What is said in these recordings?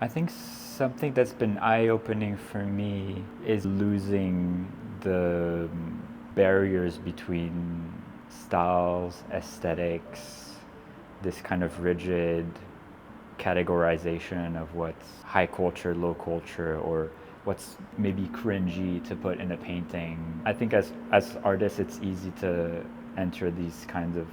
I think something that's been eye-opening for me is losing the barriers between styles, aesthetics, this kind of rigid categorization of what's high culture, low culture, or what's maybe cringy to put in a painting. I think as artists, it's easy to enter these kinds of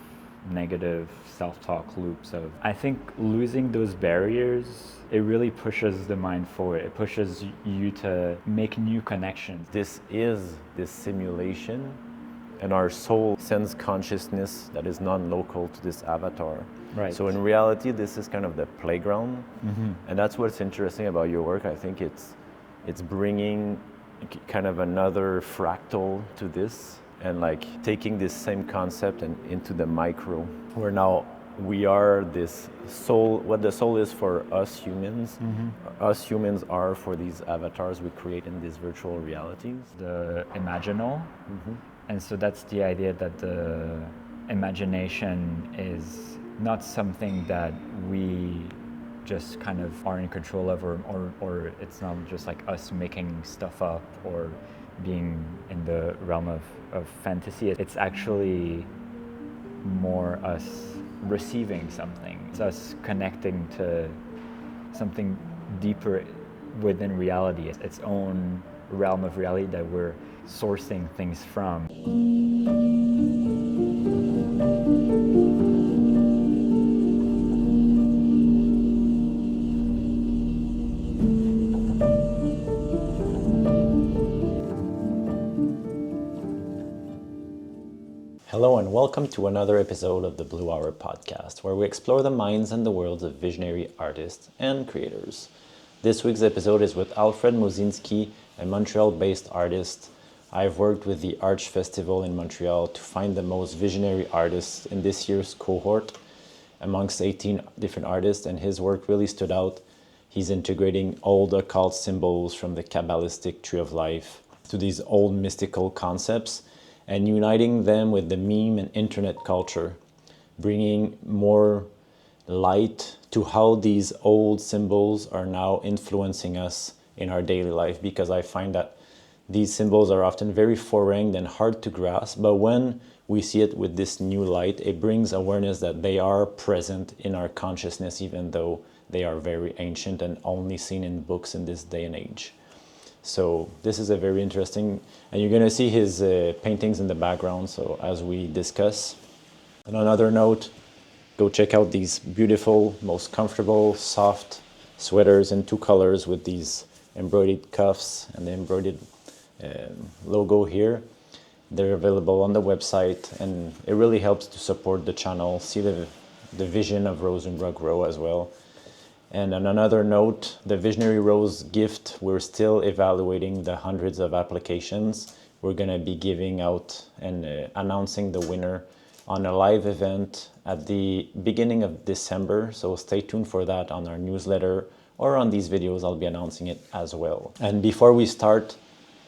negative self-talk loops of, I think losing those barriers, it really pushes the mind forward. It pushes you to make new connections. This is this simulation, and our soul sends consciousness that is non-local to this avatar. Right. So in reality, this is kind of the playground, and that's what's interesting about your work. I think it's bringing kind of another fractal to this, and like taking this same concept and into the micro, where now we are this soul. What the soul is for us humans, us humans are for these avatars we create in these virtual realities. The Imaginal. And so that's the idea that the imagination is not something that we just kind of are in control of, or it's not just like us making stuff up or being in the realm of fantasy. It's actually more us receiving something. It's us connecting to something deeper within reality, its own realm of reality that we're sourcing things from. Hello and welcome to another episode of the Blue Hour podcast, where we explore the minds and the worlds of visionary artists and creators. This week's episode is with Alfred Muszynski, a Montreal-based artist. I've worked with the Arch Festival in Montreal to find the most visionary artists in this year's cohort amongst 18 different artists, and his work really stood out. He's integrating old occult symbols from the Kabbalistic Tree of Life to these old mystical concepts and uniting them with the meme and internet culture, bringing more light to how these old symbols are now influencing us in our daily life, because I find that these symbols are often very foreign and hard to grasp, but when we see it with this new light, it brings awareness that they are present in our consciousness, even though they are very ancient and only seen in books in this day and age. So this is a very interesting, and you're going to see his paintings in the background, so as we discuss. And on another note, go check out these beautiful, most comfortable, soft sweaters in two colors with these embroidered cuffs and the embroidered logo here. They're available on the website, and it really helps to support the channel, see the vision of Rosenbrook grow as well. And on another note, the Visionary Rose gift, we're still evaluating the hundreds of applications. We're going to be giving out and announcing the winner on a live event at the beginning of December. So stay tuned for that on our newsletter, or on these videos, I'll be announcing it as well. And before we start,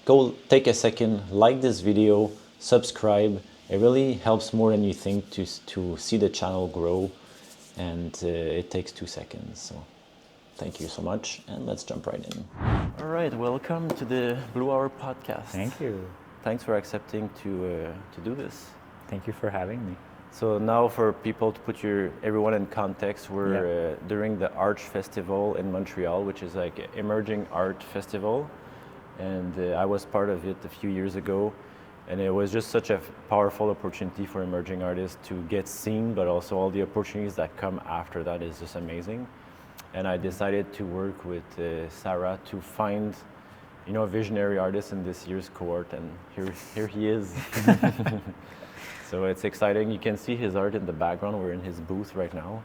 go take a second, like this video, subscribe. It really helps more than you think to see the channel grow, and it takes 2 seconds. So thank you so much, and let's jump right in. All right, welcome to the Blue Hour podcast. Thank you. Thanks for accepting to do this. Thank you for having me. So now, for people, to put everyone in context, we're during the Arch Festival in Montreal, which is like an emerging art festival, and I was part of it a few years ago, and it was just such a powerful opportunity for emerging artists to get seen, but also all the opportunities that come after that is just amazing. And I decided to work with Sarah to find, a visionary artist in this year's cohort, and here he is. So it's exciting. You can see his art in the background. We're in his booth right now.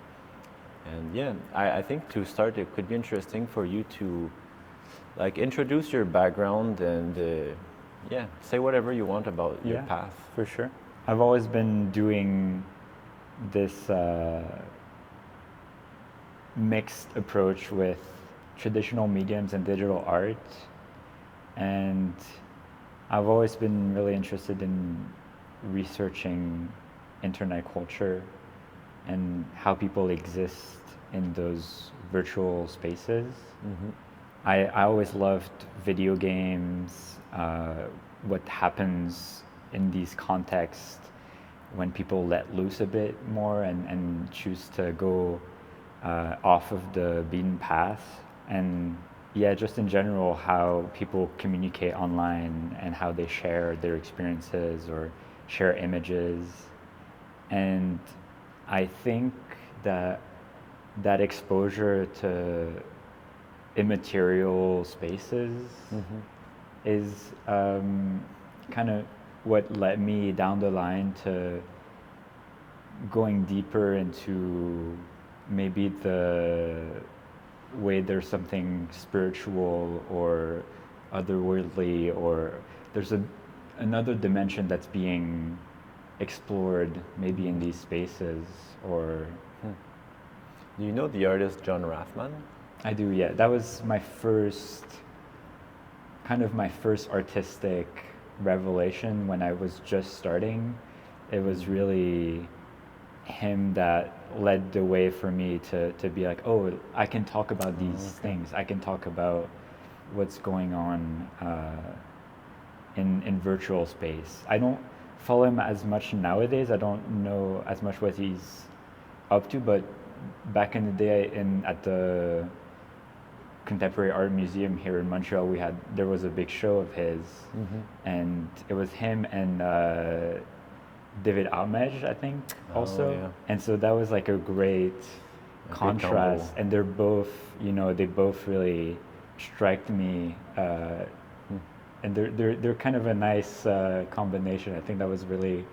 And yeah, I think to start, it could be interesting for you to introduce your background and say whatever you want about your path. For sure. I've always been doing this mixed approach with traditional mediums and digital art, and I've always been really interested in researching internet culture and how people exist in those virtual spaces. I always loved video games, what happens in these contexts when people let loose a bit more and choose to go off of the beaten path. And yeah, just in general, how people communicate online and how they share their experiences or share images. And I think that that exposure to immaterial spaces is kind of what led me down the line to going deeper into maybe the way there's something spiritual or otherworldly, or there's another dimension that's being explored maybe in these spaces. Or Do you know the artist John Rafman? I do, yeah. That was my first artistic revelation when I was just starting. It was really him that led the way for me to be like, oh, I can talk about these things. I can talk about what's going on in virtual space. I don't follow him as much nowadays. I don't know as much what he's up to, but back in the day at the Contemporary Art Museum here in Montreal, there was a big show of his, and it was him and David Almej, I think, also. Yeah. And so that was like a great contrast. combo. And they're both, they both really strike me, and they're kind of a nice combination. I think that was really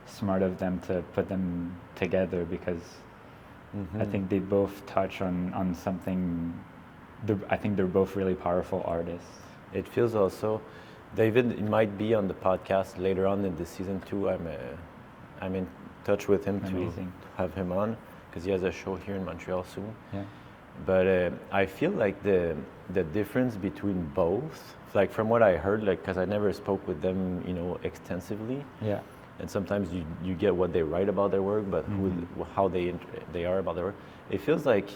smart of them to put them together, because I think they both touch on something. I think they're both really powerful artists. It feels also, David might be on the podcast later on in the season 2. I'm in touch with him Amazing. to have him on, because he has a show here in Montreal soon. Yeah. But I feel like the difference between both, like from what I heard, like because I never spoke with them, extensively. Yeah. And sometimes you get what they write about their work, but how they are about their work. It feels like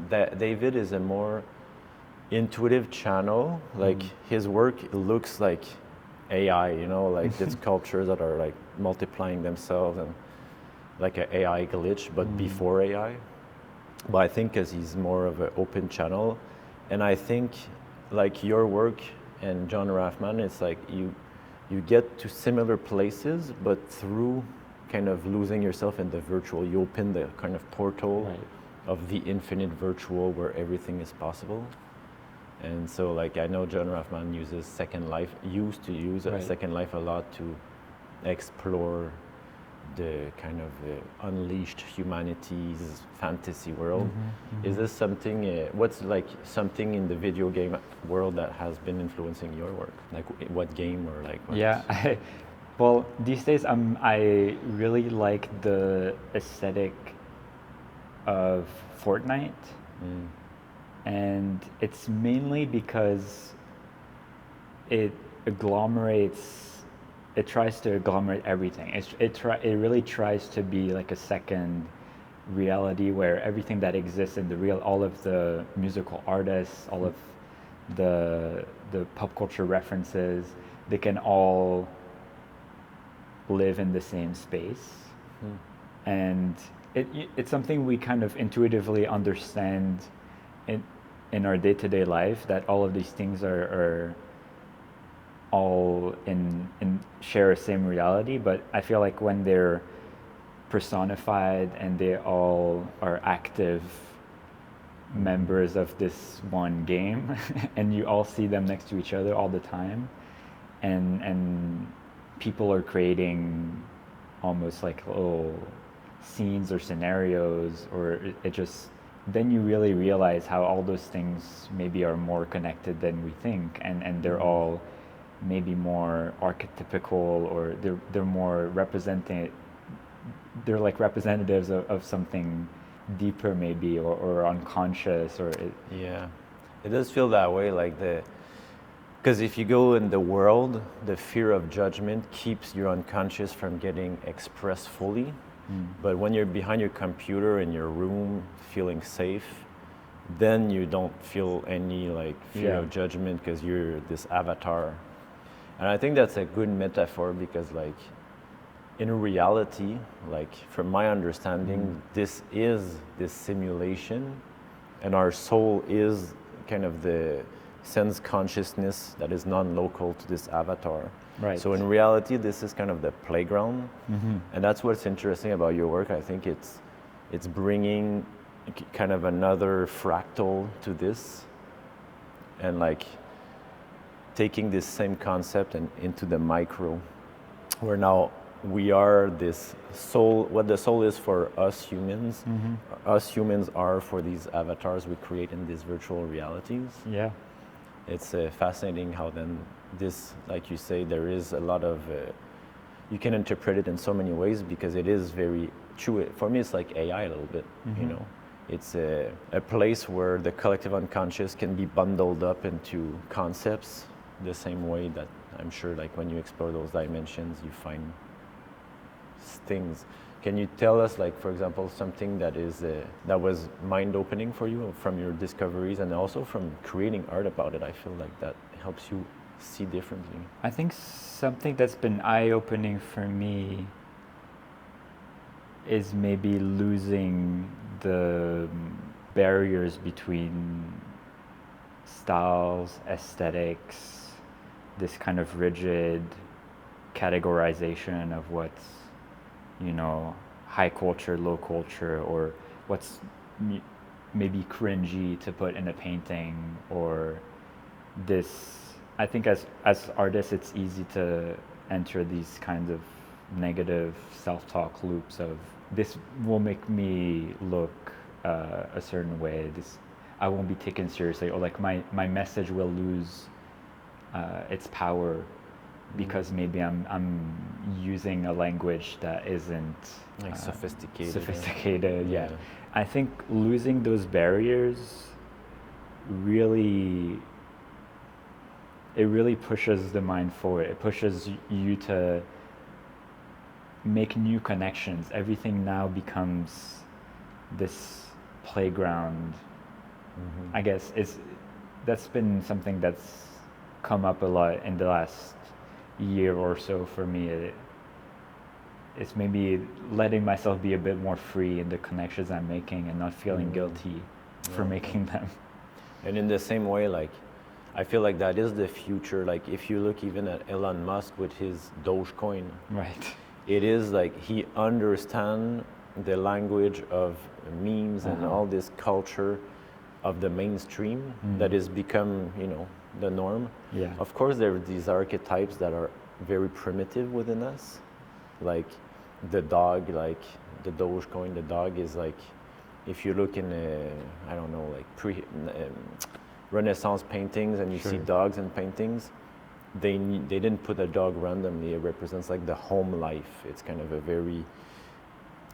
that David is a more intuitive channel. Like his work looks like AI, like the sculptures that are like multiplying themselves and like an AI glitch, but before AI. But I think because he's more of an open channel, and I think like your work and John Rafman, it's like you get to similar places, but through kind of losing yourself in the virtual. You open the kind of portal of the infinite virtual where everything is possible. And so like I know John Rafman used to use Second Life a lot to explore the kind of unleashed humanities fantasy world. Is this something, what's like something in the video game world that has been influencing your work? Like what game or like what? Yeah, well, these days I really like the aesthetic of Fortnite. And it's mainly because it tries to agglomerate everything. It really tries to be like a second reality where everything that exists in the real, all of the musical artists, all of the pop culture references, they can all live in the same space. And it's something we kind of intuitively understand in our day-to-day life, that all of these things are all in share a same reality. But I feel like when they're personified and they all are active members of this one game and you all see them next to each other all the time, and people are creating almost like little scenes or scenarios, or it just, then you really realize how all those things maybe are more connected than we think, and they're all maybe more archetypical, or they're more they're like representatives of something deeper maybe, or unconscious, or Yeah, it does feel that way, like because if you go in the world, the fear of judgment keeps your unconscious from getting expressed fully. But when you're behind your computer in your room feeling safe, then you don't feel any like fear of judgment because you're this avatar. And I think that's a good metaphor because like in reality, like from my understanding, this is this simulation and our soul is kind of the sense consciousness that is non-local to this avatar. Right. So in reality, this is kind of the playground, and that's what's interesting about your work. I think it's bringing kind of another fractal to this, and like taking this same concept and into the micro, where now we are this soul. What the soul is for us humans, us humans are for these avatars we create in these virtual realities. Yeah. It's fascinating how then this, like you say, there is a lot of, you can interpret it in so many ways because it is very true. For me, it's like AI a little bit, you know. It's a place where the collective unconscious can be bundled up into concepts the same way that I'm sure like when you explore those dimensions, you find things. Can you tell us, like, for example, something that is that was mind-opening for you from your discoveries and also from creating art about it? I feel like that helps you see differently. I think something that's been eye-opening for me is maybe losing the barriers between styles, aesthetics, this kind of rigid categorization of what's, you know, high culture, low culture, or what's maybe cringy to put in a painting, or this. I think as artists, it's easy to enter these kinds of negative self-talk loops of this will make me look a certain way. This I won't be taken seriously, or like my message will lose its power because maybe I'm using a language that isn't like sophisticated. Sophisticated, yeah. I think losing those barriers really pushes the mind forward. It pushes you to make new connections. Everything now becomes this playground. I guess that's been something that's come up a lot in the last year or so for me. It's maybe letting myself be a bit more free in the connections I'm making and not feeling guilty for making them. And in the same way, like, I feel like that is the future. Like, if you look even at Elon Musk with his Dogecoin, Right. it is like he understands the language of memes and all this culture of the mainstream that has become, you know, the norm. Yeah. Of course, there are these archetypes that are very primitive within us, like the dog, like the Dogecoin. The dog is like, if you look in, I don't know, like Renaissance paintings, and you see dogs in paintings, they didn't put a dog randomly. It represents like the home life. It's kind of a very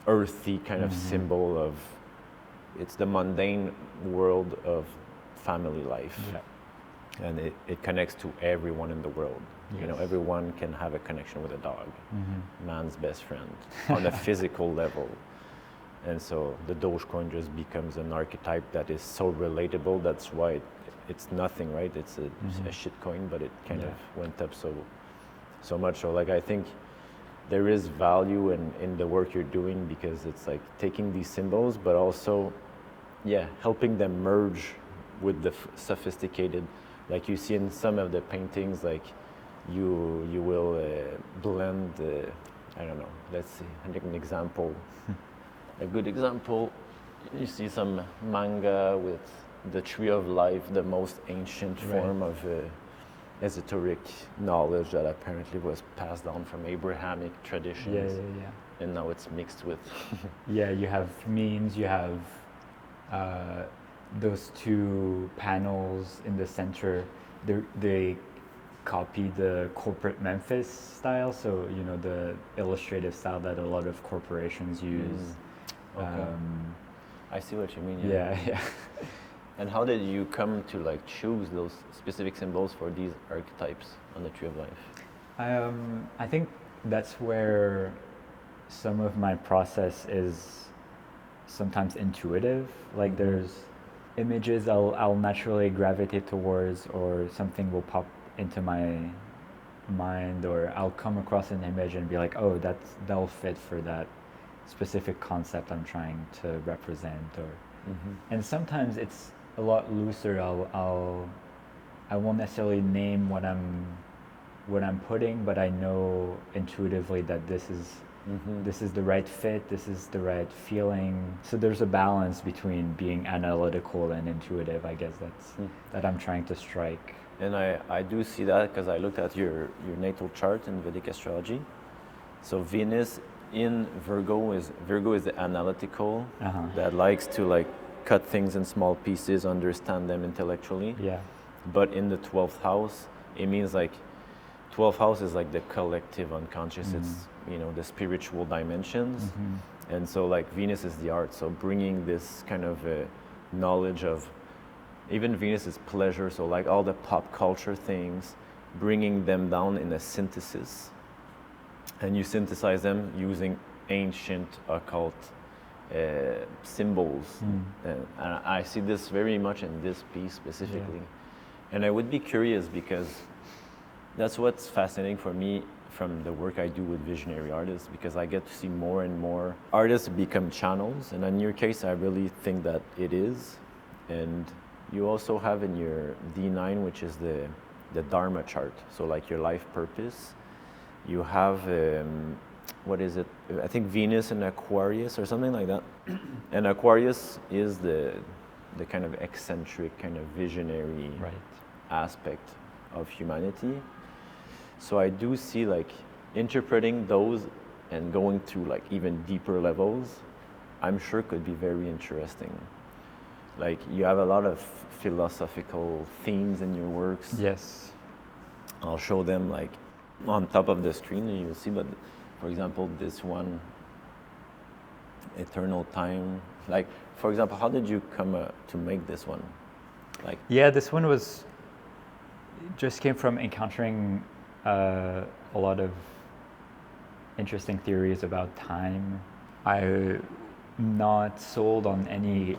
earthy kind of symbol of, it's the mundane world of family life. Yeah. And it connects to everyone in the world. You know, everyone can have a connection with a dog, man's best friend, on a physical level. And so the Dogecoin just becomes an archetype that is so relatable. That's why it's nothing, right? It's a shit coin, but it kind of went up so much. So like, I think there is value in the work you're doing, because it's like taking these symbols, but also, helping them merge with the sophisticated. Like you see in some of the paintings, like you will blend, I don't know, let's see, I think an example. A good example, you see some manga with the tree of life, the most ancient form of esoteric knowledge that apparently was passed down from Abrahamic traditions. And now it's mixed with. You have memes, you have those two panels in the center. They copy the corporate Memphis style, so you know, the illustrative style that a lot of corporations use. Okay. I see what you mean. Yeah. And how did you come to like choose those specific symbols for these archetypes on the Tree of Life? I think that's where some of my process is sometimes intuitive. Like there's images I'll naturally gravitate towards, or something will pop into my mind, or I'll come across an image and be like, oh, that'll fit for that specific concept I'm trying to represent. Or and sometimes it's a lot looser. I won't necessarily name what I'm putting, but I know intuitively that this is the right fit, this is the right feeling. So there's a balance between being analytical and intuitive, I guess that I'm trying to strike. And I do see that because I looked at your natal chart in Vedic astrology. So Venus in Virgo is the analytical that likes to like cut things in small pieces, understand them intellectually. Yeah. But in the 12th house, it means like 12th house is like the collective unconscious. It's, the spiritual dimensions. And so like Venus is the art. So bringing this kind of knowledge of, even Venus is pleasure. So like all the pop culture things, bringing them down in a synthesis. And you synthesize them using ancient occult symbols. And I see this very much in this piece specifically. And I would be curious because that's what's fascinating for me from the work I do with visionary artists, because I get to see more and more artists become channels. And in your case, I really think that it is. And you also have in your D9, which is the Dharma chart, so like your life purpose, you have, what is it? I think Venus in Aquarius or something like that. And Aquarius is the kind of eccentric, kind of visionary aspect of humanity. So I do see like interpreting those and going through like even deeper levels, I'm sure could be very interesting. Like you have a lot of philosophical themes in your works. Yes. I'll show them like on top of the screen and you'll see, but for example, this one, eternal time. Like, for example, how did you come to make this one? Like, yeah, this one just came from encountering a lot of interesting theories about time. I'm not sold on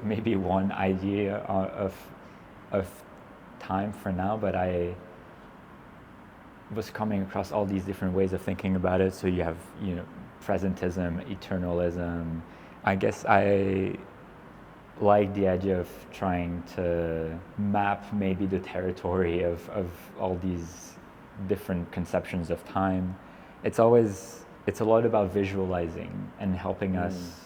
maybe one idea of time for now, but I was coming across all these different ways of thinking about it. So you have, presentism, eternalism. I guess I like the idea of trying to map maybe the territory of all these different conceptions of time. It's a lot about visualizing and helping us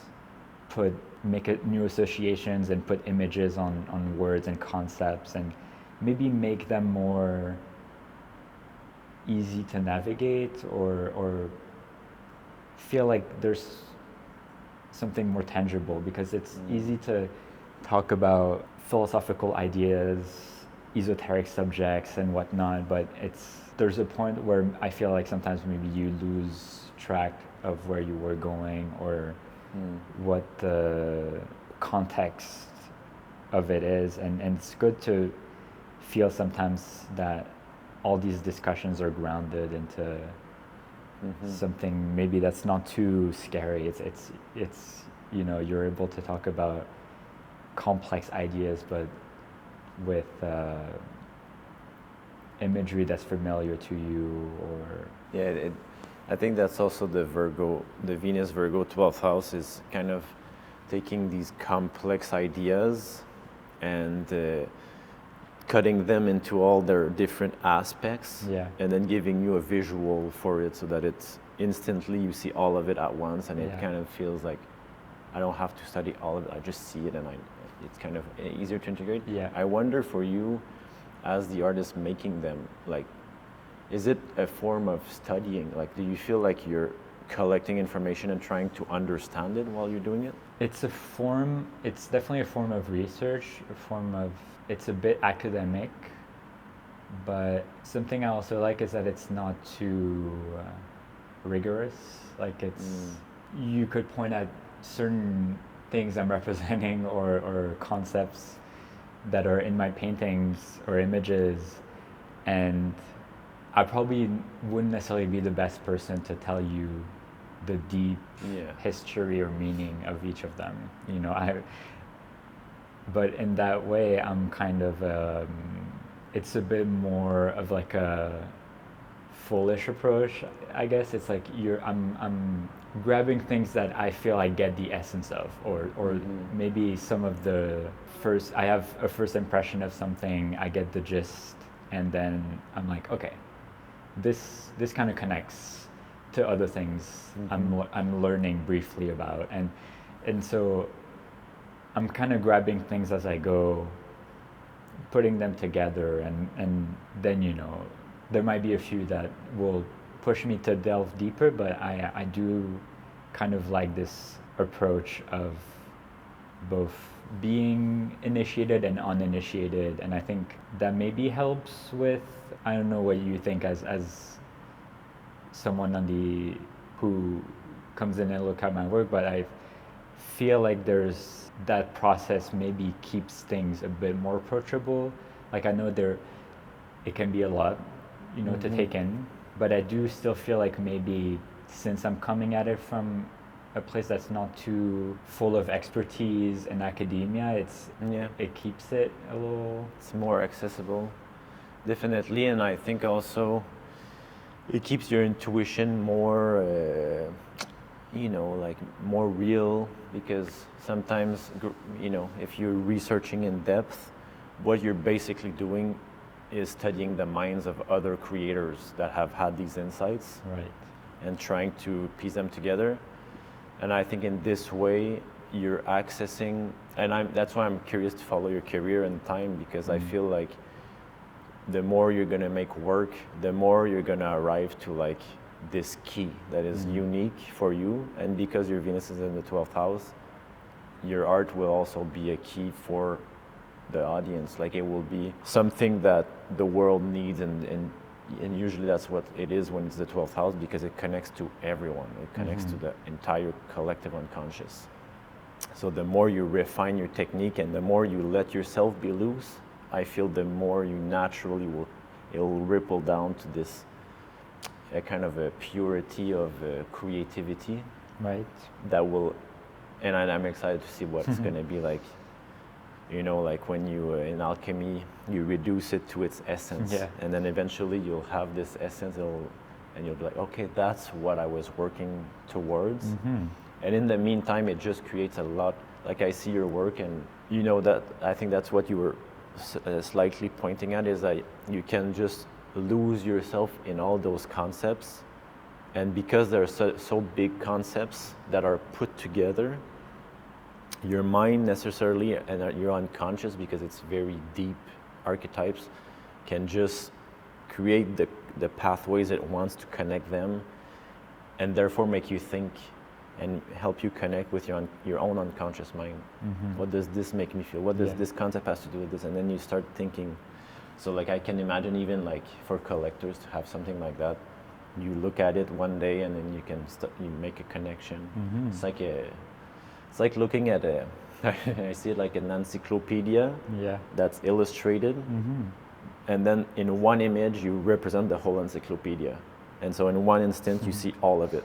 make new associations and put images on words and concepts, and maybe make them more easy to navigate, or feel like there's something more tangible, because it's easy to talk about philosophical ideas, esoteric subjects and whatnot, but there's a point where I feel like sometimes maybe you lose track of where you were going, or what the context of it is, and it's good to feel sometimes that all these discussions are grounded into something maybe that's not too scary. It's you're able to talk about complex ideas, but with imagery that's familiar to you. Or I think that's also the Venus Virgo 12th house is kind of taking these complex ideas and cutting them into all their different aspects, and then giving you a visual for it, so that it's instantly you see all of it at once, and it kind of feels like I don't have to study all of it, I just see it, and it's kind of easier to integrate. I wonder for you, as the artist making them, like, is it a form of studying? Like, do you feel like you're collecting information and trying to understand it while you're doing it? It's definitely a form of research, it's a bit academic, but something I also like is that it's not too rigorous. Like you could point at certain things I'm representing or concepts that are in my paintings or images, and I probably wouldn't necessarily be the best person to tell you the deep Yeah. history or meaning of each of them. You know, but in that way, I'm kind of it's a bit more of like a foolish approach, I guess. It's like I'm grabbing things that I feel I get the essence of, or maybe some of the first, I have a first impression of something, I get the gist, and then I'm like, okay, this kind of connects to other things I'm learning briefly about, and so I'm kind of grabbing things as I go, putting them together, and then, you know, there might be a few that will push me to delve deeper, but I do kind of like this approach of both being initiated and uninitiated, and I think that maybe helps with, I don't know what you think as someone who comes in and look at my work, but I feel like there's that process maybe keeps things a bit more approachable. Like I know it can be a lot, you know, to take in, but I do still feel like maybe since I'm coming at it from a place that's not too full of expertise in academia, it keeps it a little... It's more accessible, definitely, and I think also it keeps your intuition more, you know, like more real, because sometimes, you know, if you're researching in depth, what you're basically doing is studying the minds of other creators that have had these insights, Right. and trying to piece them together. And I think in this way you're accessing, and that's why I'm curious to follow your career and time, because I feel like the more you're gonna make work, the more you're gonna arrive to like this key that is unique for you. And because your Venus is in the 12th house, your art will also be a key for the audience. Like it will be something that the world needs, and usually that's what it is when it's the 12th house, because it connects to everyone. It connects to the entire collective unconscious. So the more you refine your technique and the more you let yourself be loose, I feel the more you naturally it'll ripple down to this a kind of a purity of creativity, Right. that will, and I'm excited to see what it's going to be like. You know, like when you in alchemy, you reduce it to its essence, and then eventually you'll have this essence, and you'll be like, okay, that's what I was working towards. And in the meantime, it just creates a lot. Like I see your work, and you know that I think that's what you were slightly pointing at, is that you can just lose yourself in all those concepts, and because they're so big concepts that are put together, your mind necessarily and your unconscious, because it's very deep archetypes, can just create the pathways it wants to connect them, and therefore make you think and help you connect with your own unconscious mind. What does this make me feel? What does this concept has to do with this? And then you start thinking. So like I can imagine even like for collectors to have something like that. You look at it one day and then you make a connection. It's like looking at I see it like an encyclopedia that's illustrated, and then in one image you represent the whole encyclopedia, and so in one instant you see all of it,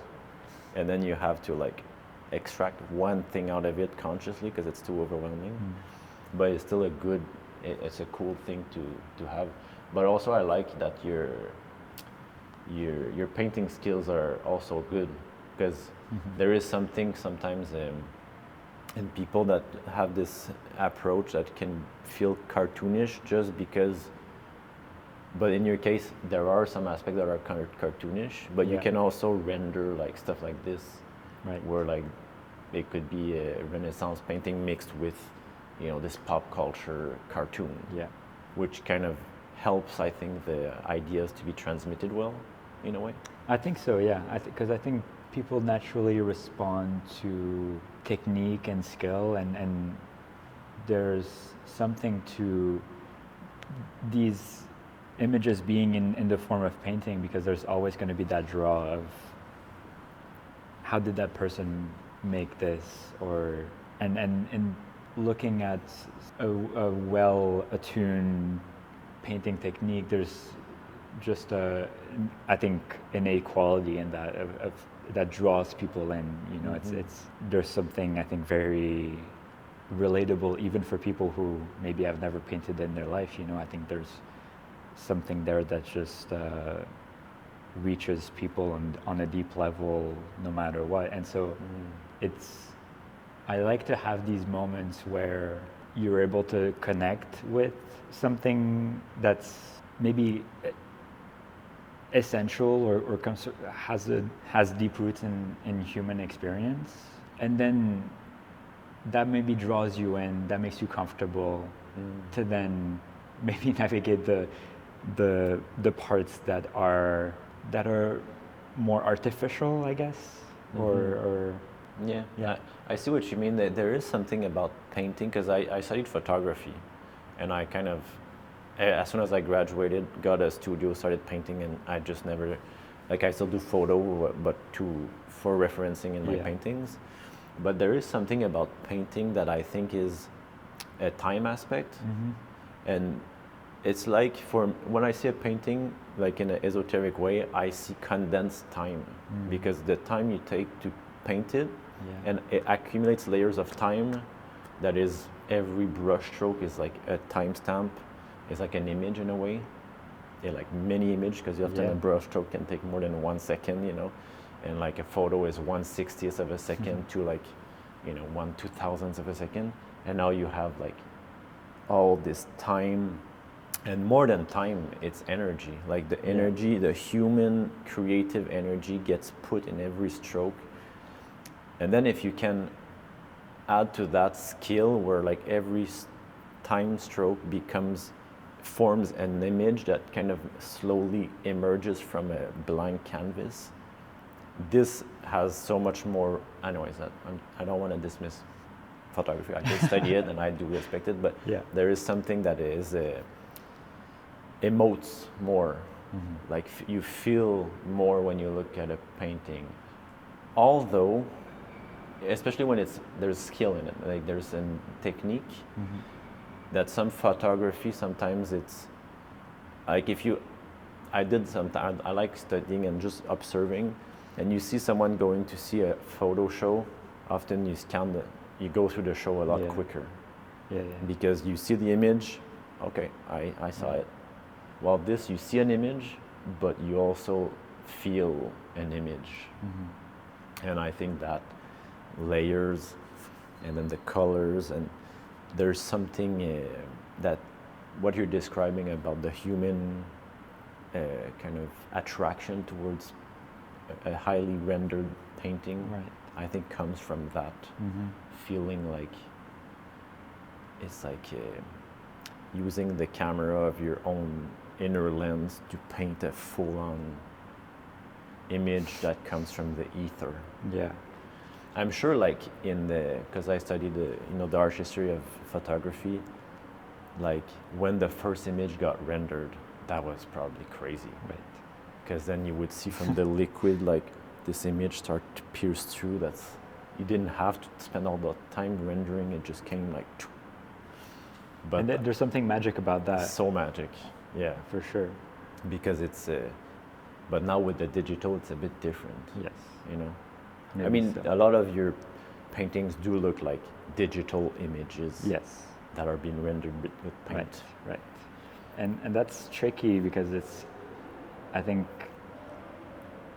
and then you have to like extract one thing out of it consciously because it's too overwhelming. But it's still it's a cool thing to have. But also I like that your painting skills are also good, because there is something sometimes in people that have this approach that can feel cartoonish just because, but in your case there are some aspects that are kind of cartoonish, but you can also render like stuff like this, where like it could be a Renaissance painting mixed with, you know, this pop culture cartoon, which kind of helps, I think, the ideas to be transmitted well, in a way. I think so, yeah. Because I think people naturally respond to technique and skill, and there's something to these images being in the form of painting, because there's always going to be that draw of how did that person make this, or and looking at a well-attuned painting technique, there's just I think innate quality in that of that draws people in. You know, it's there's something I think very relatable even for people who maybe have never painted in their life. You know, I think there's something there that just reaches people on a deep level no matter what. And so I like to have these moments where you're able to connect with something that's maybe essential or has deep roots in human experience, and then that maybe draws you in, that makes you comfortable to then maybe navigate the parts that are more artificial, I guess, or Yeah, I see what you mean. There is something about painting, because I studied photography, and I kind of, as soon as I graduated, got a studio, started painting, and I just never, like, I still do photo, but for referencing in my paintings. But there is something about painting that I think is a time aspect, and it's like when I see a painting, like in an esoteric way, I see condensed time, because the time you take to paint it, and it accumulates layers of time. That is, every brush stroke is like a timestamp. It's like an image in a way, like mini image, because often a brush stroke can take more than 1 second, you know, and like a photo is 1/60th of a second to like, you know, 1/2000th of a second, and now you have like all this time, and more than time, it's energy. Like the energy, the human creative energy gets put in every stroke. And then if you can add to that skill where like every time stroke forms an image that kind of slowly emerges from a blank canvas, this has so much more. Anyways, I don't want to dismiss photography. I did study it and I do respect it, but there is something that is emotes more. Like you feel more when you look at a painting, although especially when there's skill in it, like there's a technique that some photography, sometimes it's like I like studying and just observing, and you see someone going to see a photo show, often you go through the show a lot quicker, because you see the image, okay, I saw it. While this, you see an image, but you also feel an image, and I think that layers, and then the colors, and there's something that what you're describing about the human kind of attraction towards a highly rendered painting, I think comes from that feeling like it's like using the camera of your own inner lens to paint a full-on image that comes from the ether. I'm sure, like because I studied the art history of photography, like when the first image got rendered, that was probably crazy, because then you would see from the liquid, like this image start to pierce through. You didn't have to spend all the time rendering; it just came like. But and there's something magic about that. So magic, yeah, for sure. Because it's, but now with the digital, it's a bit different. Yes, you know. Maybe I mean, so. A lot of your paintings do look like digital images. Yes. That are being rendered with paint. Right. And that's tricky because I think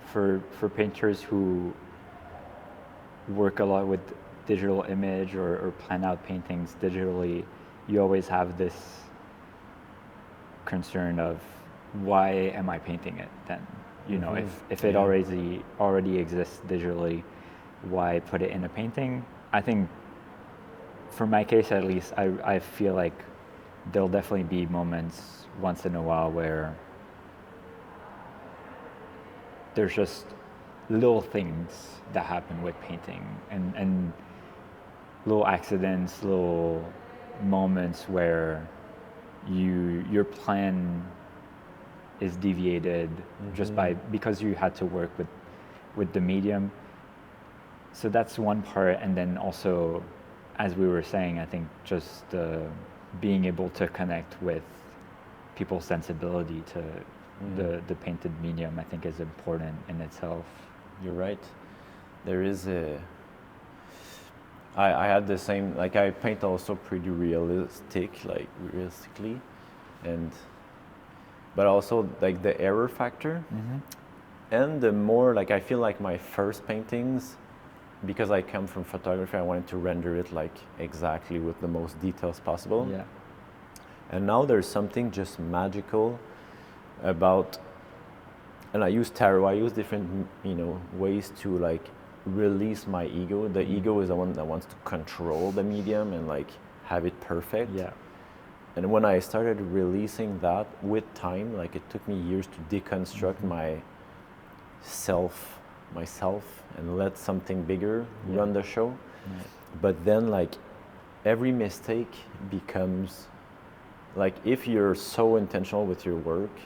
for painters who work a lot with digital image or plan out paintings digitally, you always have this concern of why am I painting it then? You know, if it already exists digitally, why put it in a painting? I think, for my case at least, I feel like there'll definitely be moments once in a while where there's just little things that happen with painting and little accidents, little moments where your plan is deviated just because you had to work with the medium. So that's one part, and then also, as we were saying, I think just being able to connect with people's sensibility to the painted medium, I think, is important in itself. You're right. there is a. I had the same, like I paint also pretty realistically, and but also like the error factor, and the more like I feel like my first paintings, because I come from photography, I wanted to render it like exactly with the most details possible. Yeah. And now there's something just magical about, and I use tarot, I use different, ways to like release my ego. The ego is the one that wants to control the medium and like have it perfect. Yeah. And when I started releasing that with time, like it took me years to deconstruct myself and let something bigger run the show. Right. But then like every mistake becomes, like if you're so intentional with your work,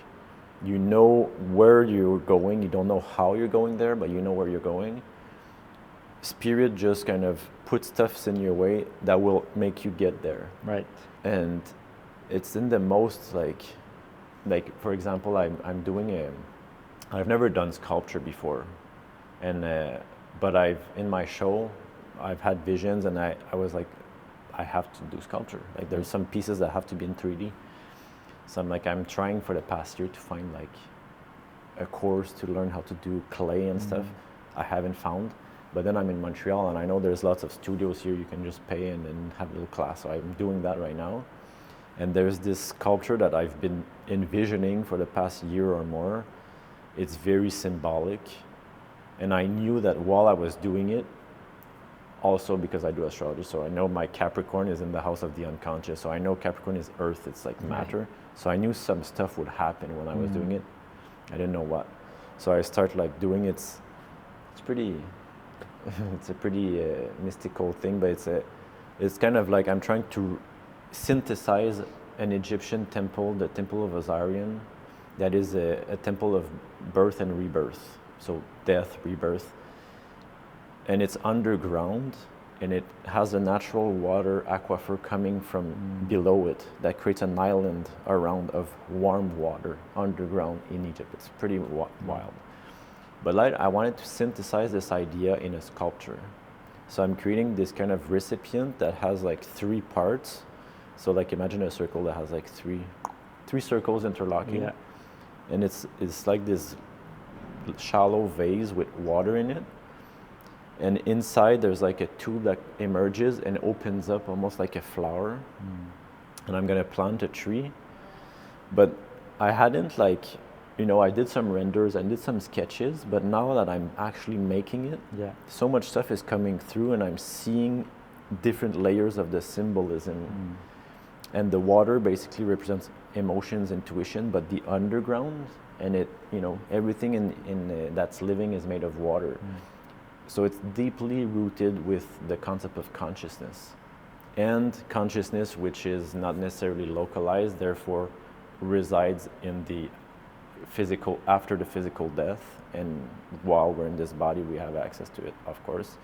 you know where you're going, you don't know how you're going there, but you know where you're going. Spirit just kind of puts stuff in your way that will make you get there. Right. And it's in the most like for example, I'm doing I've never done sculpture before, and but in my show I've had visions, and I was like, I have to do sculpture. Like there's some pieces that have to be in 3D. So I'm trying for the past year to find like a course to learn how to do clay and stuff. I haven't found, but then I'm in Montreal and I know there's lots of studios here you can just pay and then have a little class. So I'm doing that right now. And there's this sculpture that I've been envisioning for the past year or more. It's very symbolic. And I knew that while I was doing it, also because I do astrology, so I know my Capricorn is in the house of the unconscious. So I know Capricorn is earth, it's like matter. Right. So I knew some stuff would happen when I was doing it. I didn't know what. So I started like doing it. It's pretty, it's a pretty mystical thing, but it's kind of like I'm trying to synthesize an Egyptian temple, the temple of Osiris, that is a temple of birth and rebirth. So death, rebirth. And it's underground, and it has a natural water aquifer coming from below it that creates an island around of warm water underground in Egypt. It's pretty wild. But like, I wanted to synthesize this idea in a sculpture. So I'm creating this kind of recipient that has like 3 parts. So like imagine a circle that has like three circles interlocking. Yeah. And it's like this shallow vase with water in it. And inside there's like a tube that emerges and opens up almost like a flower. And I'm gonna plant a tree. But I hadn't like, I did some renders, I did some sketches, but now that I'm actually making it, so much stuff is coming through and I'm seeing different layers of the symbolism. And the water basically represents emotions, intuition, but the underground and it, everything in that's living is made of water. So it's deeply rooted with the concept of consciousness. And consciousness, which is not necessarily localized, therefore resides in the physical, after the physical death. And while we're in this body, we have access to it, of course.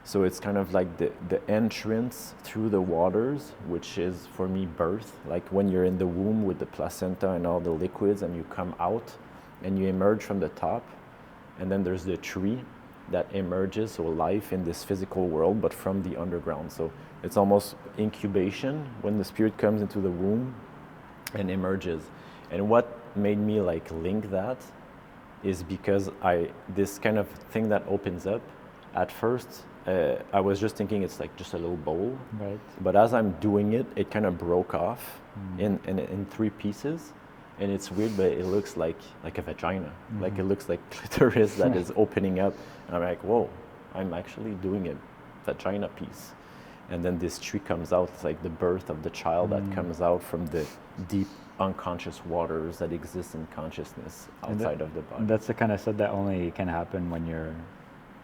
So it's kind of like the entrance through the waters, which is for me birth. Like when you're in the womb with the placenta and all the liquids and you come out and you emerge from the top. And then there's the tree that emerges, so life in this physical world, but from the underground. So it's almost incubation when the spirit comes into the womb and emerges. And what made me like link that is because this kind of thing that opens up, at first, I was just thinking it's like just a little bowl. Right. But as I'm doing it, it kind of broke off in 3 pieces. And it's weird, but it looks like a vagina. Like it looks like clitoris that is opening up. And I'm like, whoa, I'm actually doing a vagina piece. And then this tree comes out. It's like the birth of the child that comes out from the deep unconscious waters that exist in consciousness outside of the body. That's the kind of stuff that only can happen when you're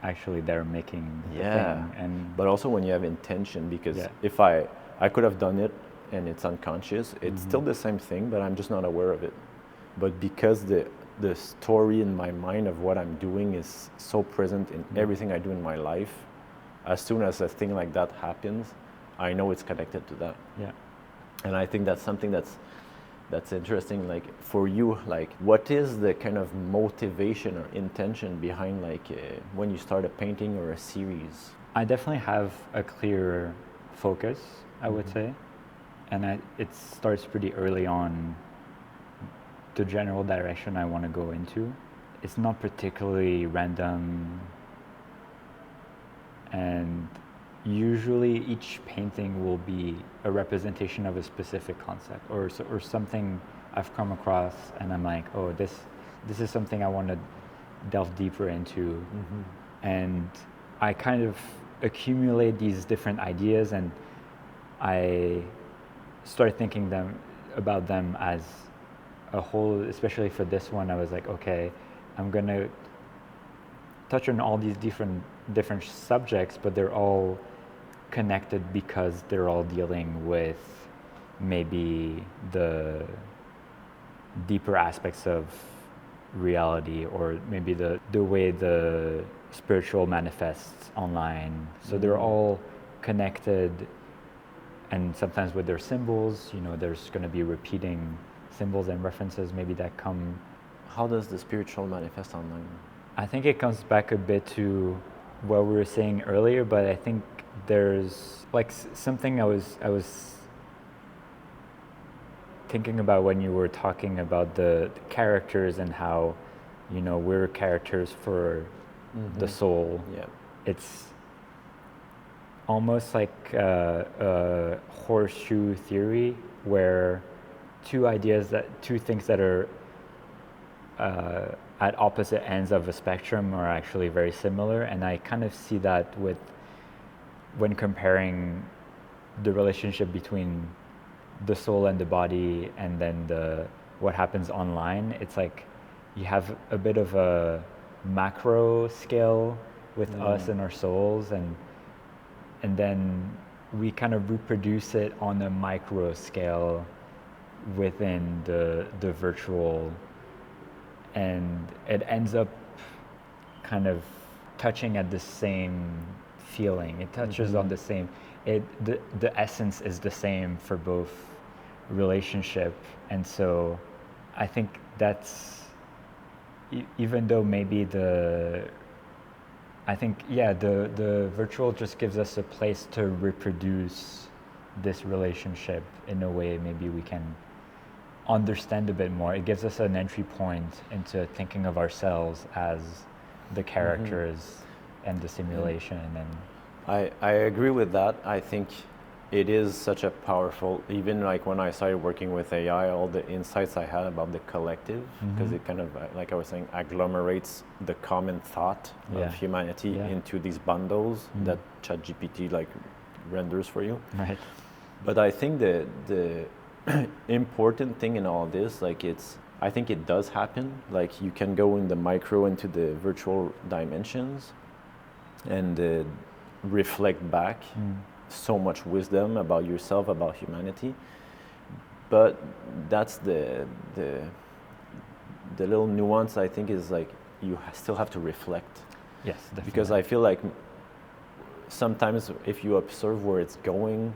actually there making the thing. But also when you have intention, because if I could have done it and it's unconscious, it's still the same thing, but I'm just not aware of it. But because the story in my mind of what I'm doing is so present in everything I do in my life, as soon as a thing like that happens, I know it's connected to that. Yeah. And I think that's something that's That's interesting. Like for you, like what is the kind of motivation or intention behind like when you start a painting or a series? I definitely have a clear focus, I would say, and it starts pretty early on. The general direction I want to go into. It's not particularly random, and usually each painting will be a representation of a specific concept or something I've come across, and I'm like, oh, this is something I want to delve deeper into, and I kind of accumulate these different ideas, and I start thinking about them as a whole. Especially for this one, I was like, okay, I'm gonna touch on all these different subjects, but they're all connected because they're all dealing with maybe the deeper aspects of reality, or maybe the way the spiritual manifests online. So they're all connected, and sometimes with their symbols, there's going to be repeating symbols and references maybe that come. How does the spiritual manifest online? I think it comes back a bit to what we were saying earlier, but I think there's like something I was thinking about when you were talking about the characters and how we're characters for the soul. Yeah. It's almost like a horseshoe theory, where two things that are at opposite ends of a spectrum are actually very similar. And I kind of see that when comparing the relationship between the soul and the body, and then what happens online. It's like you have a bit of a macro scale with us and our souls, and then we kind of reproduce it on a micro scale within the virtual, and it ends up kind of touching at the same feeling. It touches on the same, the essence is the same for both relationship. And so I think that's, even though maybe the virtual just gives us a place to reproduce this relationship in a way maybe we can understand a bit more. It gives us an entry point into thinking of ourselves as the characters and the simulation. And I agree with that. I think it is such a powerful, even like when I started working with AI, all the insights I had about the collective, because it kind of, like I was saying, agglomerates the common thought of humanity into these bundles that ChatGPT like renders for you. Right. But I think the important thing in all this, like I think it does happen. Like you can go in the micro into the virtual dimensions and reflect back so much wisdom about yourself, about humanity. But that's the little nuance, I think, is like you still have to reflect. Yes, definitely. Because I feel like sometimes if you observe where it's going,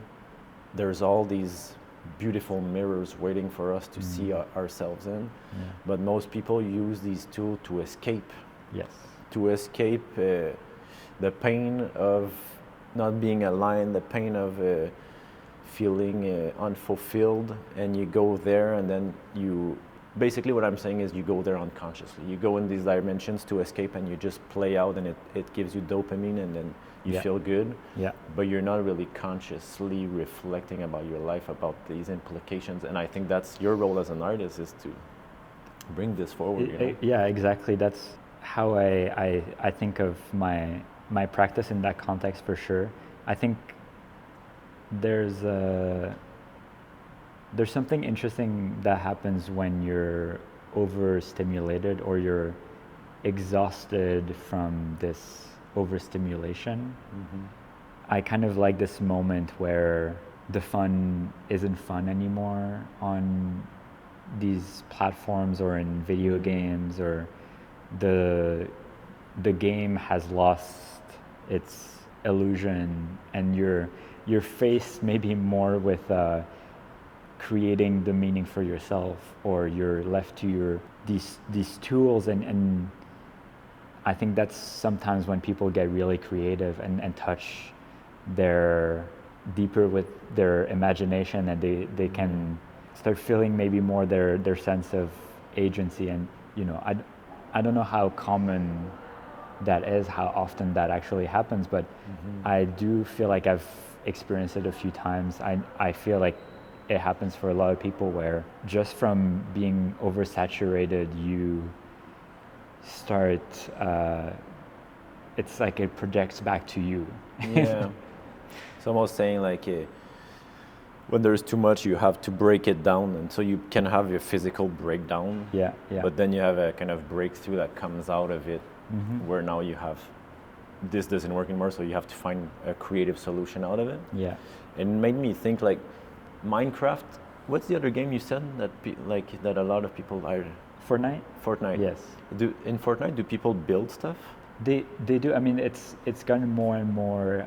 there's all these beautiful mirrors waiting for us to see ourselves in. But most people use these tools to escape. Yes. To escape the pain of not being aligned, the pain of feeling unfulfilled, and you go there, and then basically what I'm saying is you go there unconsciously. You go in these dimensions to escape, and you just play out, and it gives you dopamine, and then you feel good. Yeah. But you're not really consciously reflecting about your life, about these implications. And I think that's your role as an artist, is to bring this forward. Yeah, exactly. That's how I think of my practice in that context, for sure. I think there's something interesting that happens when you're overstimulated or you're exhausted from this overstimulation. I kind of like this moment where the fun isn't fun anymore on these platforms or in video games, or the game has lost its illusion, and you're faced maybe more with creating the meaning for yourself, or you're left to your these tools, and I think that's sometimes when people get really creative and touch their deeper with their imagination, and they can start feeling maybe more their sense of agency. And I don't know how common that is, how often that actually happens, but I do feel like I've experienced it a few times. I feel like it happens for a lot of people, where just from being oversaturated, you start, it's like it projects back to you. Yeah. It's almost saying like when there's too much, you have to break it down, and so you can have your physical breakdown. Yeah. But then you have a kind of breakthrough that comes out of it, where now you have this doesn't work anymore, so you have to find a creative solution out of it. Yeah. It made me think like Minecraft. What's the other game you said that that a lot of people are? Fortnite. Fortnite. Yes. In Fortnite, do people build stuff? They do. I mean, it's gotten more and more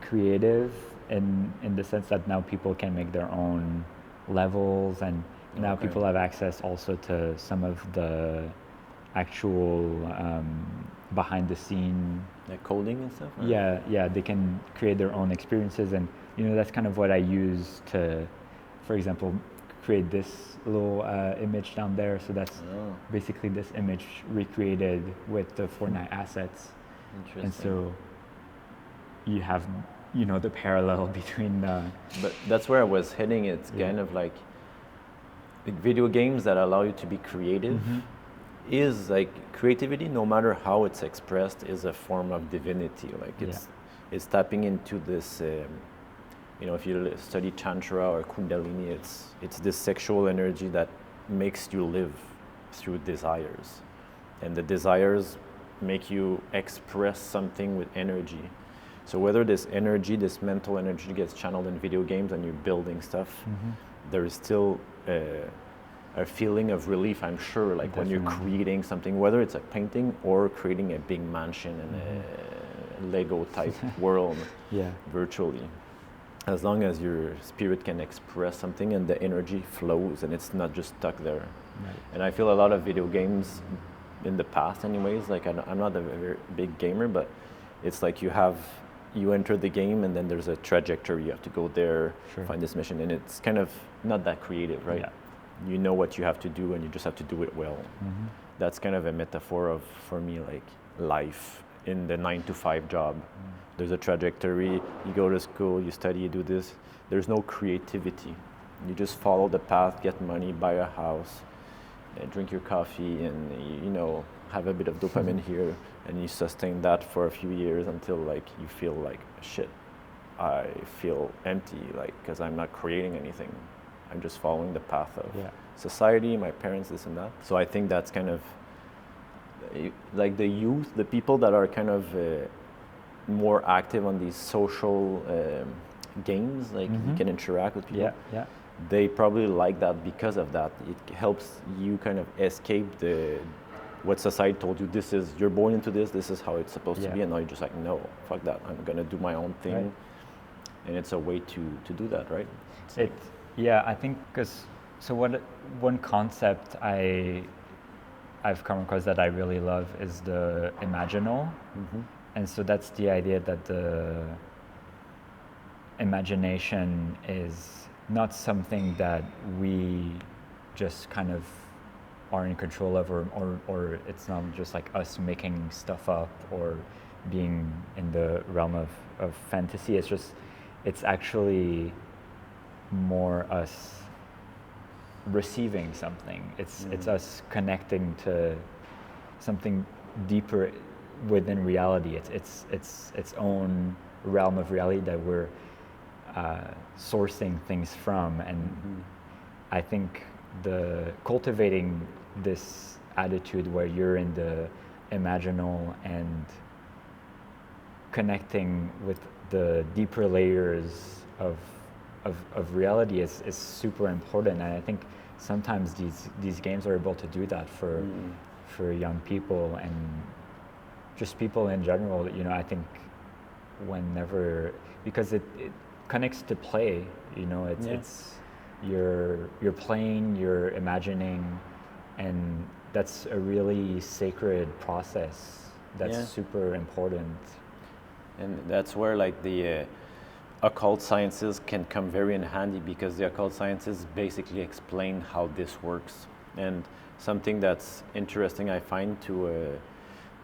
creative in the sense that now people can make their own levels, and now people have access also to some of the actual behind the scene, like coding and stuff? Or? Yeah, they can create their own experiences, and that's kind of what I use to, for example, create this little image down there. So that's basically this image recreated with the Fortnite assets. Interesting. And so you have the parallel between the. But that's where I was heading. It's kind of like video games that allow you to be creative. Is like creativity, no matter how it's expressed, is a form of divinity. Like it's tapping into this. If you study Tantra or Kundalini, it's this sexual energy that makes you live through desires, and the desires make you express something with energy. So whether this energy, this mental energy, gets channeled in video games and you're building stuff, there is still a feeling of relief, I'm sure, like when you're creating something, whether it's a painting or creating a big mansion in a Lego type world virtually. As long as your spirit can express something and the energy flows and it's not just stuck there. Right. And I feel a lot of video games in the past anyways, like I'm not a very big gamer, but it's like you enter the game and then there's a trajectory, you have to go there, find this mission, and it's kind of not that creative, right? Yeah. You know what you have to do and you just have to do it well. That's kind of a metaphor for me, like life in the 9-to-5 job. There's a trajectory, you go to school, you study, you do this. There's no creativity. You just follow the path, get money, buy a house, drink your coffee, and have a bit of dopamine here, and you sustain that for a few years until like you feel like shit. I feel empty, like because I'm not creating anything. I'm just following the path of society, my parents, this and that. So I think that's kind of like the youth, the people that are kind of more active on these social games, like you can interact with people. They probably like that because of that. It helps you kind of escape what society told you. You're born into this. This is how it's supposed to be, and now you're just like, no, fuck that. I'm gonna do my own thing, and it's a way to do that, right? I think one concept I've come across that I really love is the Imaginal. And so that's the idea that the imagination is not something that we just kind of are in control of, or it's not just like us making stuff up or being in the realm of fantasy. It's actually more us receiving something. It's us connecting to something deeper within reality. It's its own realm of reality that we're sourcing things from, and I think cultivating this attitude where you're in the imaginal and connecting with the deeper layers of reality is super important, and I think sometimes these games are able to do that for young people and just people in general. I think because connects to play. You know, it's you're playing, you're imagining, and that's a really sacred process. That's super important. And that's where like the occult sciences can come very in handy, because the occult sciences basically explain how this works. And something that's interesting I find to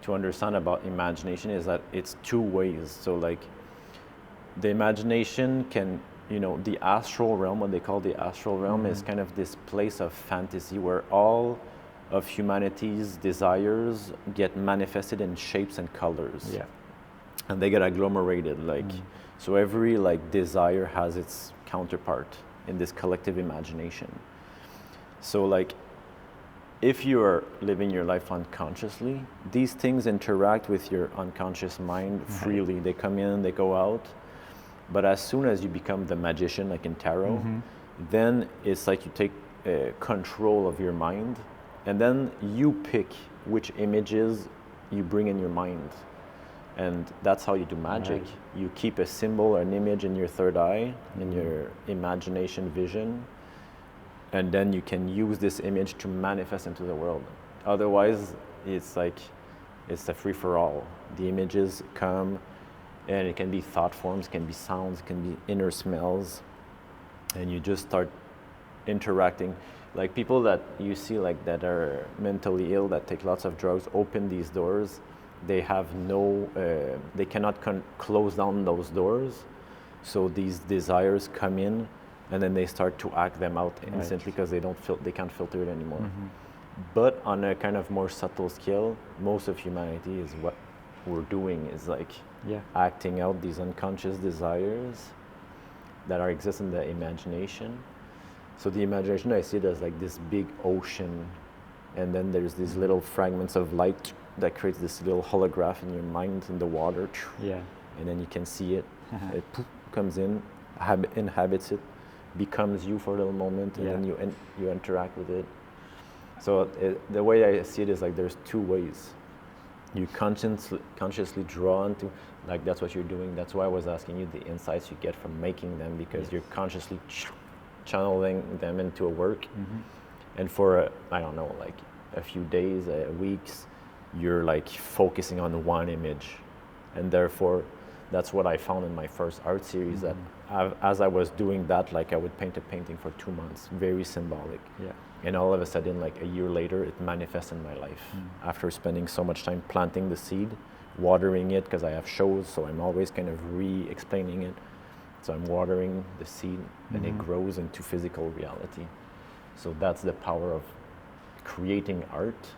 understand about imagination is that it's two ways. So like the imagination can, the astral realm, what they call the astral realm, is kind of this place of fantasy where all of humanity's desires get manifested in shapes and colors. Yeah. And they get agglomerated, like, so every like desire has its counterpart in this collective imagination. So like, if you are living your life unconsciously, these things interact with your unconscious mind freely. They come in, they go out. But as soon as you become the magician, like in tarot, then it's like you take control of your mind, and then you pick which images you bring in your mind. And that's how you do magic. Right. You keep a symbol or an image in your third eye, in your imagination vision, and then you can use this image to manifest into the world. Otherwise, it's like, it's a free-for-all. The images come, and it can be thought forms, it can be sounds, it can be inner smells, and you just start interacting. Like people that you see like that are mentally ill, that take lots of drugs, open these doors, they have they cannot close down those doors, so these desires come in, and then they start to act them out instantly, because they can't filter it anymore. But on a kind of more subtle scale, most of humanity is what we're doing, is like acting out these unconscious desires that exist in the imagination. So the imagination, I see it as like this big ocean, and then there's these little fragments of light that creates this little holograph in your mind in the water. And then you can see it. It comes in, inhabits it, becomes you for a little moment, and then you interact with it. So the way I see it is like there's two ways. You consciously draw into, like that's what you're doing. That's why I was asking you the insights you get from making them, because you're consciously channeling them into a work. And for I don't know, like a few days, weeks, you're like focusing on one image. And therefore, that's what I found in my first art series, that as I was doing that, like I would paint a painting for 2 months, very symbolic. And all of a sudden, like a year later, it manifests in my life. After spending so much time planting the seed, watering it, because I have shows, so I'm always kind of re-explaining it. So I'm watering the seed, and it grows into physical reality. So that's the power of creating art.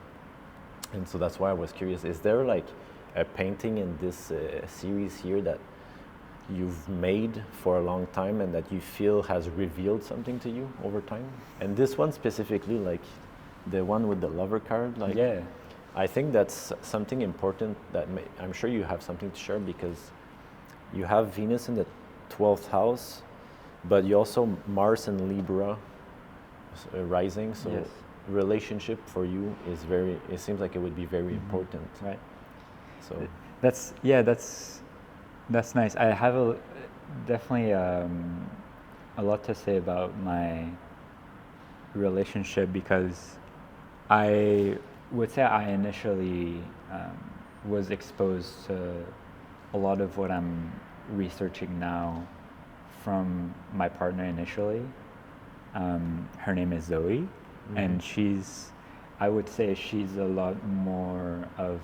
And so that's why I was curious, is there like a painting in this series here that you've made for a long time and that you feel has revealed something to you over time? And this one specifically, like the one with the lover card, like I think that's something important that I'm sure you have something to share, because you have Venus in the 12th house, but you also Mars and Libra rising. So relationship for you is it seems like it would be very important. Right. So that's nice. I have definitely a lot to say about my relationship, because I would say I initially was exposed to a lot of what I'm researching now from my partner initially. Her name is Zoe, and I would say she's a lot more of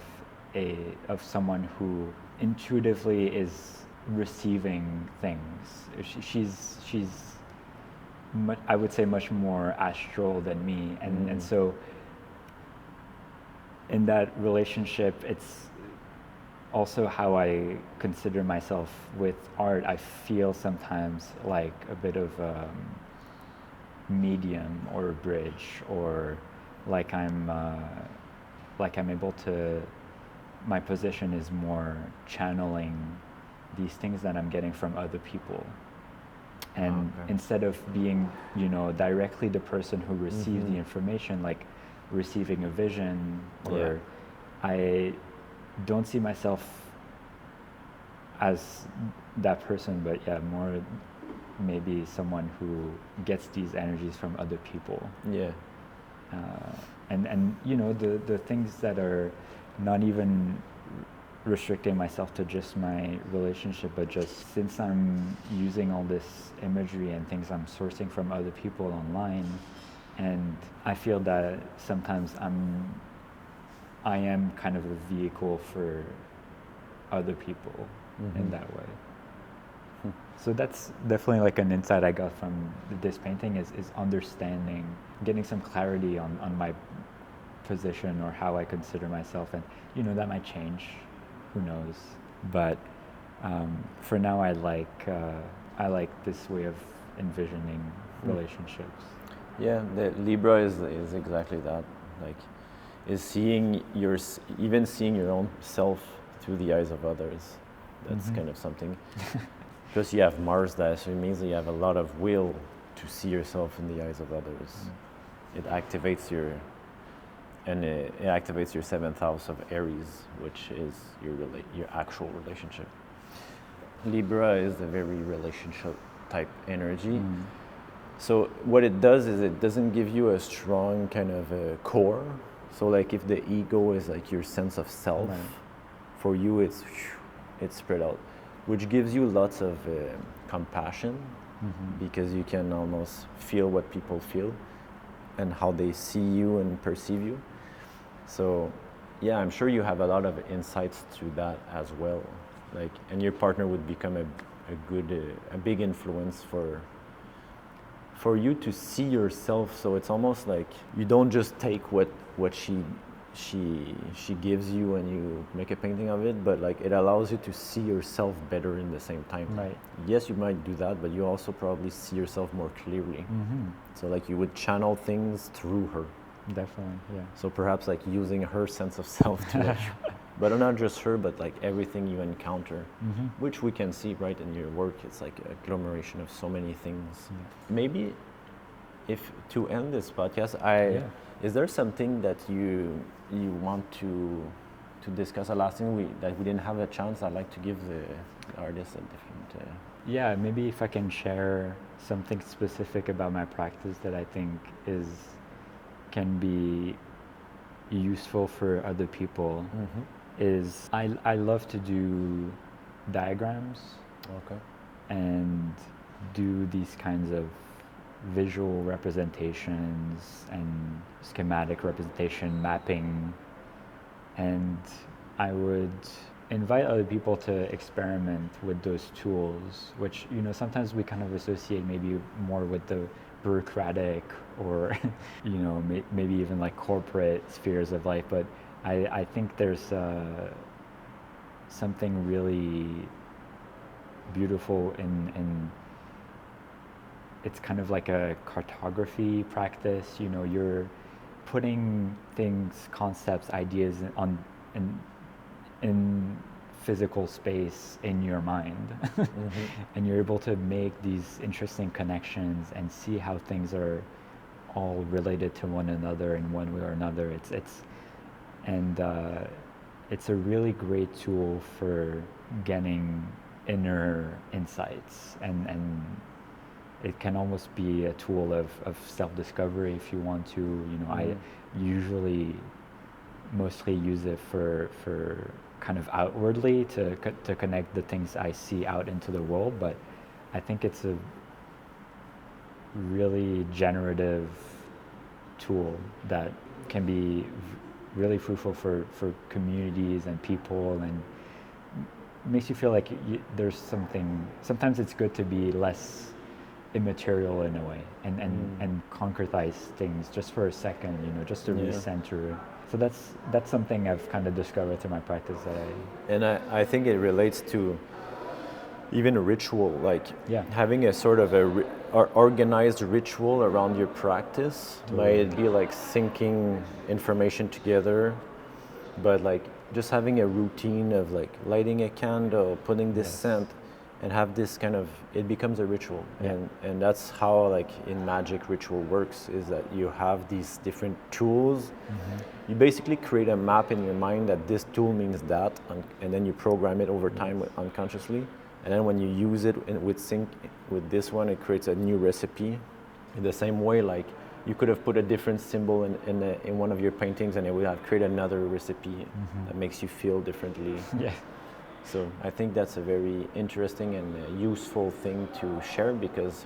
someone who intuitively is receiving things. She's I would say much more astral than me, and so in that relationship, it's also how I consider myself with art. I feel sometimes like a bit of a medium or a bridge, or like I'm able to, my position is more channeling these things that I'm getting from other people. And instead of being, directly the person who receives the information, like receiving a vision, or I don't see myself as that person, but yeah, more maybe someone who gets these energies from other people. Yeah. And you know, the things that are not even restricting myself to just my relationship, but just since I'm using all this imagery and things I'm sourcing from other people online, and I feel that sometimes I am kind of a vehicle for other people in that way. So that's definitely like an insight I got from this painting is understanding, getting some clarity on my position or how I consider myself. And you know, that might change, who knows. But for now, I like this way of envisioning relationships. Yeah, the Libra is exactly that. Like, is seeing even seeing your own self through the eyes of others. That's kind of something. Because you have Mars there, so it means that you have a lot of will to see yourself in the eyes of others. It activates your seventh house of Aries, which is your actual relationship. Libra is a very relationship type energy. So what it does is it doesn't give you a strong kind of a core. So like if the ego is like your sense of self, for you it's spread out, which gives you lots of compassion because you can almost feel what people feel and how they see you and perceive you. So yeah, I'm sure you have a lot of insights to that as well. Like, and your partner would become a big influence for you to see yourself. So it's almost like you don't just take what she gives you and you make a painting of it, but like it allows you to see yourself better in the same time. Right. Yes, you might do that, but you also probably see yourself more clearly. So like you would channel things through her. Definitely, yeah. So perhaps like using her sense of self to like, but not just her, but like everything you encounter, which we can see right in your work. It's like a agglomeration of so many things. Maybe if to end this podcast, is there something that you want to discuss? A last thing that we didn't have a chance. I'd like to give the artist a different. Yeah, maybe if I can share something specific about my practice that I think can be useful for other people, is I love to do diagrams. Okay. And do these kinds of visual representations and schematic representation mapping, and I would invite other people to experiment with those tools, which, you know, sometimes we kind of associate maybe more with the bureaucratic or you know, maybe even like corporate spheres of life, but I think there's something really beautiful in it's kind of like a cartography practice. You know, you're putting things, concepts, ideas in physical space in your mind, and you're able to make these interesting connections and see how things are all related to one another in one way or another. It's a really great tool for getting inner insights, and it can almost be a tool of self-discovery if you want to. You know, I usually mostly use it for kind of outwardly to connect the things I see out into the world, but I think it's a really generative tool that can be really fruitful for communities and people, and makes you feel like there's something. Sometimes it's good to be less immaterial in a way and concretize things just for a second, you know, just to recenter. So that's something I've kind of discovered through my practice and I think it relates to even a ritual, like having a sort of organized ritual around your practice. Might be like syncing information together, but like just having a routine of like lighting a candle, putting this scent, and have this kind of, it becomes a ritual. And that's how like in magic ritual works, is that you have these different tools. You basically create a map in your mind that this tool means that, and then you program it over time unconsciously, and then when you use it with sync with this one, it creates a new recipe. In the same way, like you could have put a different symbol in one of your paintings, and it would have created another recipe that makes you feel differently. Yeah. So I think that's a very interesting and useful thing to share, because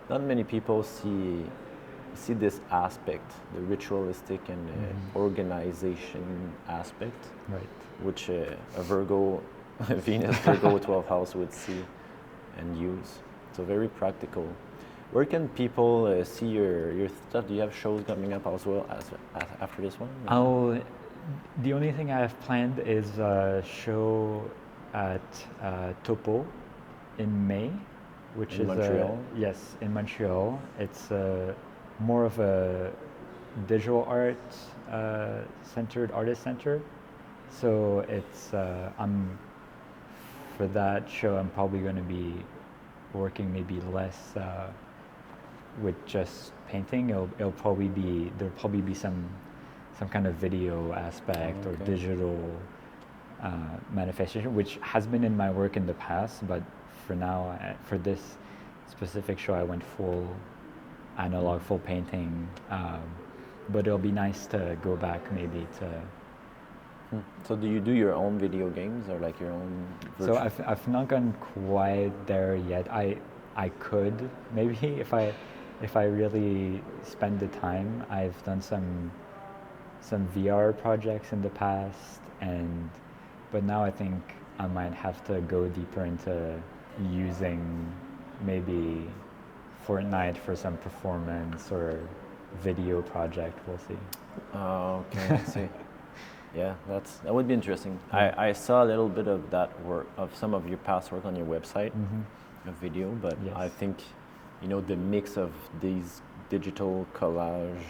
not many people see this aspect, the ritualistic and organization aspect, Right. which a Virgo, Venus Virgo 12th house would see and use. So very practical. Where can people see your stuff? Do you have shows coming up as well as after this one? Oh, the only thing I have planned is a show at Topo in May, which In is Montreal? yes, in Montreal. It's more of a visual art centered artist center. So it's I'm for that show. I'm probably going to be working maybe less with just painting. It'll probably be some kind of video aspect or digital manifestation, which has been in my work in the past, but for now, for this specific show, I went full analog, full painting. But it'll be nice to go back maybe to. So do you do your own video games, or like your own So I've not gone quite there yet. I could maybe if I really spend the time. I've done some VR projects in the past, but now I think I might have to go deeper into using maybe Fortnite for some performance or video project. We'll see. Oh, okay, I see. Yeah, that would be interesting. I saw a little bit of that work, of some of your past work on your website, a video, but Yes. I think, the mix of these digital collage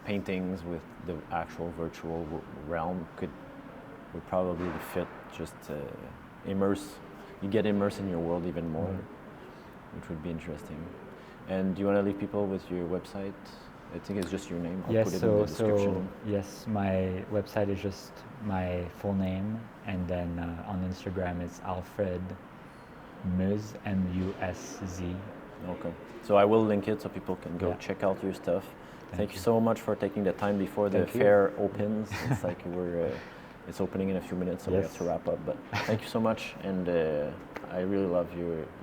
paintings with the actual virtual realm would probably fit, just you get immersed in your world even more, which would be interesting. And do you want to leave people with your website? I think it's just your name. I'll put it in the description. Yes, my website is just my full name, and then on Instagram it's Alfred Muz, M-U-S-Z. Okay. So I will link it so people can go Yeah. check out your stuff. Thank you you. so much for taking the time before the Thank you. fair opens. It's like it's opening in a few minutes, so we Yes. have to wrap up. But thank you so much, and I really love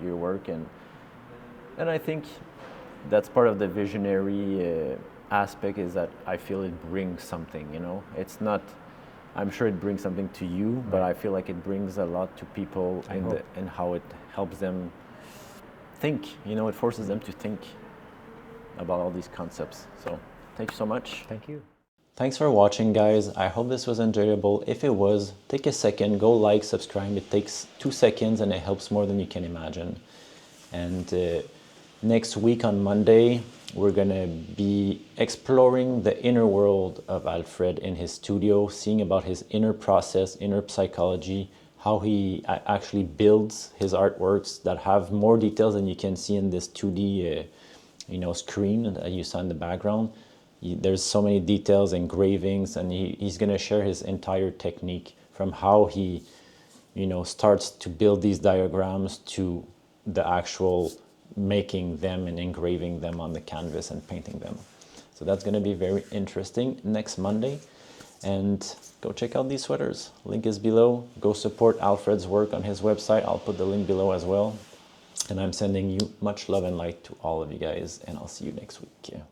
your work, and I think that's part of the visionary aspect, is that I feel it brings something. It's not. I'm sure it brings something to you, but I feel like it brings a lot to people in how it helps them think. It forces them to think about all these concepts. So, thank you so much. Thank you. Thanks for watching, guys. I hope this was enjoyable. If it was, take a second, go like, subscribe. It takes 2 seconds and it helps more than you can imagine. And next week on Monday, we're gonna be exploring the inner world of Alfred in his studio, seeing about his inner process, inner psychology, how he actually builds his artworks that have more details than you can see in this 2D screen that you saw in the background. There's so many details, engravings, and he's gonna share his entire technique from how he starts to build these diagrams to the actual making them and engraving them on the canvas and painting them. So that's going to be very interesting next Monday. And go check out these sweaters. Link is below. Go support Alfred's work on his website. I'll put the link below as well. And I'm sending you much love and light to all of you guys, and I'll see you next week. Yeah.